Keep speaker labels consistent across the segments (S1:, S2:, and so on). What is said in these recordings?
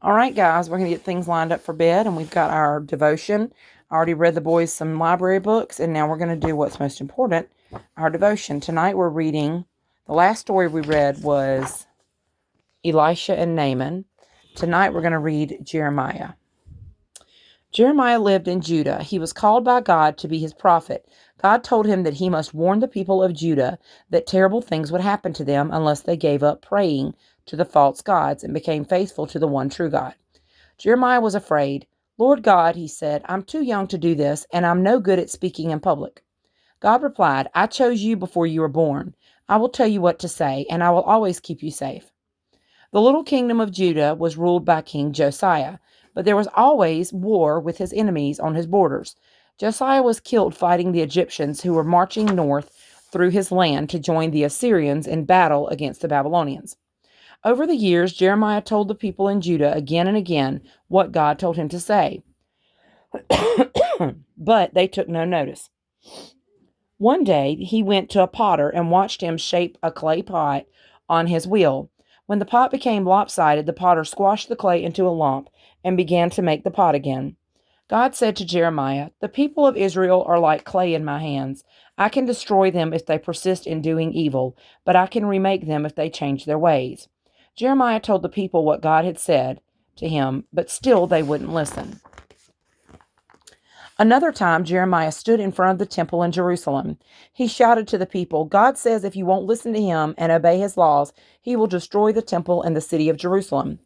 S1: All right, guys, we're going to get things lined up for bed, and we've got our devotion. I already read the boys some library books, and now we're going to do what's most important, our devotion. Tonight we're reading, the last story we read was Elisha and Naaman. Tonight we're going to read Jeremiah. Jeremiah lived in Judah. He was called by God to be his prophet. God told him that he must warn the people of Judah that terrible things would happen to them unless they gave up praying to the false gods and became faithful to the one true God. Jeremiah was afraid. Lord God, he said, I'm too young to do this, and I'm no good at speaking in public. God replied, I chose you before you were born. I will tell you what to say, and I will always keep you safe. The little kingdom of Judah was ruled by King Josiah, but there was always war with his enemies on his borders. Josiah was killed fighting the Egyptians who were marching north through his land to join the Assyrians in battle against the Babylonians. Over the years, Jeremiah told the people in Judah again and again what God told him to say, but they took no notice. One day, he went to a potter and watched him shape a clay pot on his wheel. When the pot became lopsided, the potter squashed the clay into a lump and began to make the pot again. God said to Jeremiah, the people of Israel are like clay in my hands. I can destroy them if they persist in doing evil, but I can remake them if they change their ways. Jeremiah told the people what God had said to him, but still they wouldn't listen. Another time, Jeremiah stood in front of the temple in Jerusalem. He shouted to the people, God says if you won't listen to him and obey his laws, he will destroy the temple and the city of Jerusalem.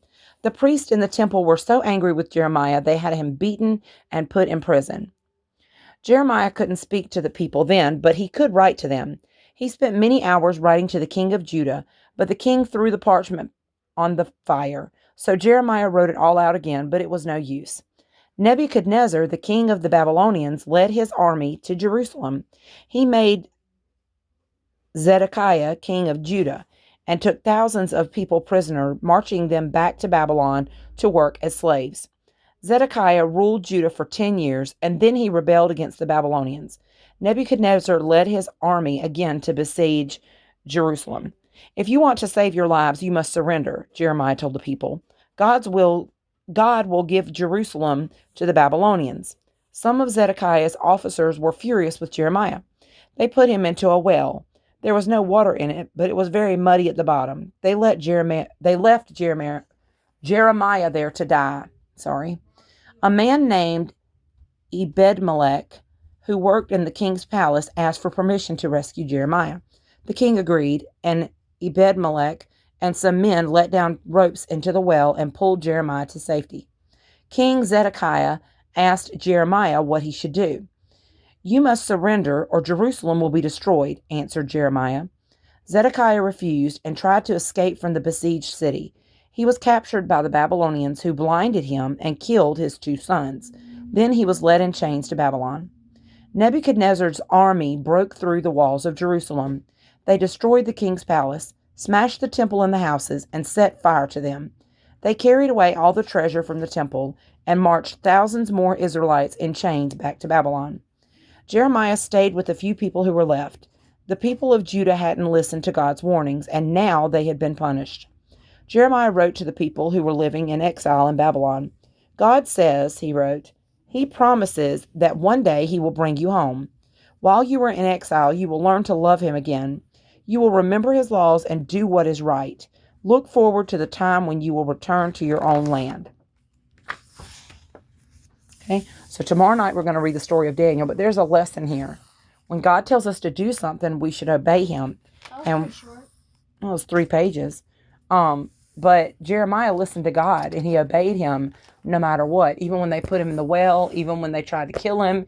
S1: The priests in the temple were so angry with Jeremiah, they had him beaten and put in prison. Jeremiah couldn't speak to the people then, but he could write to them. He spent many hours writing to the king of Judah, but the king threw the parchment on the fire. So Jeremiah wrote it all out again, but it was no use. Nebuchadnezzar, the king of the Babylonians, led his army to Jerusalem. He made Zedekiah king of Judah and took thousands of people prisoner, marching them back to Babylon to work as slaves. Zedekiah ruled Judah for 10 years, and then he rebelled against the Babylonians. Nebuchadnezzar led his army again to besiege Jerusalem. If you want to save your lives, you must surrender, Jeremiah told the people. God will give Jerusalem to the Babylonians. Some of Zedekiah's officers were furious with Jeremiah. They put him into a well. There was no water in it, but it was very muddy at the bottom. They left Jeremiah there to die. A man named Ebed-Melech, who worked in the king's palace, asked for permission to rescue Jeremiah. The king agreed, and Ebed-Melech and some men let down ropes into the well and pulled Jeremiah to safety. King Zedekiah asked Jeremiah what he should do. You must surrender, or Jerusalem will be destroyed, answered Jeremiah. Zedekiah refused and tried to escape from the besieged city. He was captured by the Babylonians, who blinded him and killed his 2 sons. Then he was led in chains to Babylon. Nebuchadnezzar's army broke through the walls of Jerusalem. They destroyed the king's palace, smashed the temple and the houses, and set fire to them. They carried away all the treasure from the temple and marched thousands more Israelites in chains back to Babylon. Jeremiah stayed with the few people who were left. The people of Judah hadn't listened to God's warnings, and now they had been punished. Jeremiah wrote to the people who were living in exile in Babylon. God says, he wrote, He promises that one day he will bring you home. While you are in exile, you will learn to love him again. You will remember his laws and do what is right. Look forward to the time when you will return to your own land. Okay, so tomorrow night we're going to read the story of Daniel, but there's a lesson here. When God tells us to do something, we should obey him. And short. It was 3 pages. But Jeremiah listened to God and he obeyed him no matter what. Even when they put him in the well, even when they tried to kill him,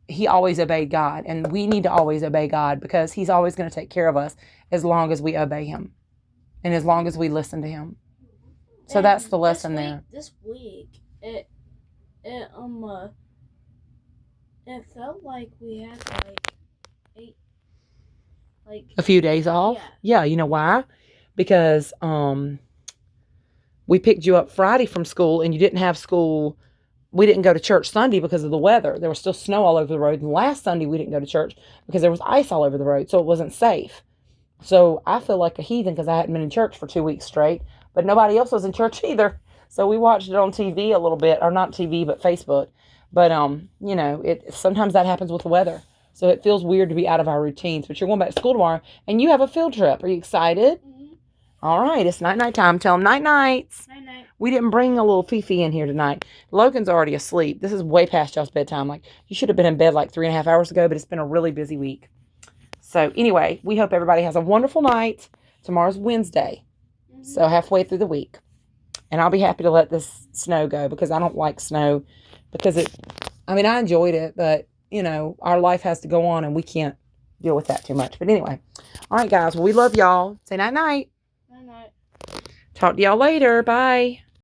S1: he always obeyed God. And we need to always obey God because he's always going to take care of us as long as we obey him and as long as we listen to him. So and that's the lesson there.
S2: This week, it felt like we had
S1: a few days off. Yeah, you know why? Because we picked you up Friday from school and you didn't have school. We didn't go to church Sunday because of the weather. There was still snow all over the road. And last Sunday we didn't go to church because there was ice all over the road, so it wasn't safe. So I feel like a heathen because I hadn't been in church for 2 weeks straight, but nobody else was in church either. So we watched it on TV a little bit, or not TV, but Facebook. But it sometimes that happens with the weather. So it feels weird to be out of our routines. But you're going back to school tomorrow, and you have a field trip. Are you excited?
S2: Mm-hmm.
S1: All right, it's night time. Tell them night nights.
S2: Night night.
S1: We didn't bring a little Fifi in here tonight. Logan's already asleep. This is way past y'all's bedtime. Like, you should have been in bed like 3.5 hours ago, but it's been a really busy week. So anyway, we hope everybody has a wonderful night. Tomorrow's Wednesday, so halfway through the week. And I'll be happy to let this snow go because I don't like snow because I enjoyed it, but, our life has to go on and we can't deal with that too much. But anyway, all right, guys, well, we love y'all. Say night-night.
S2: Night night.
S1: Talk to y'all later. Bye.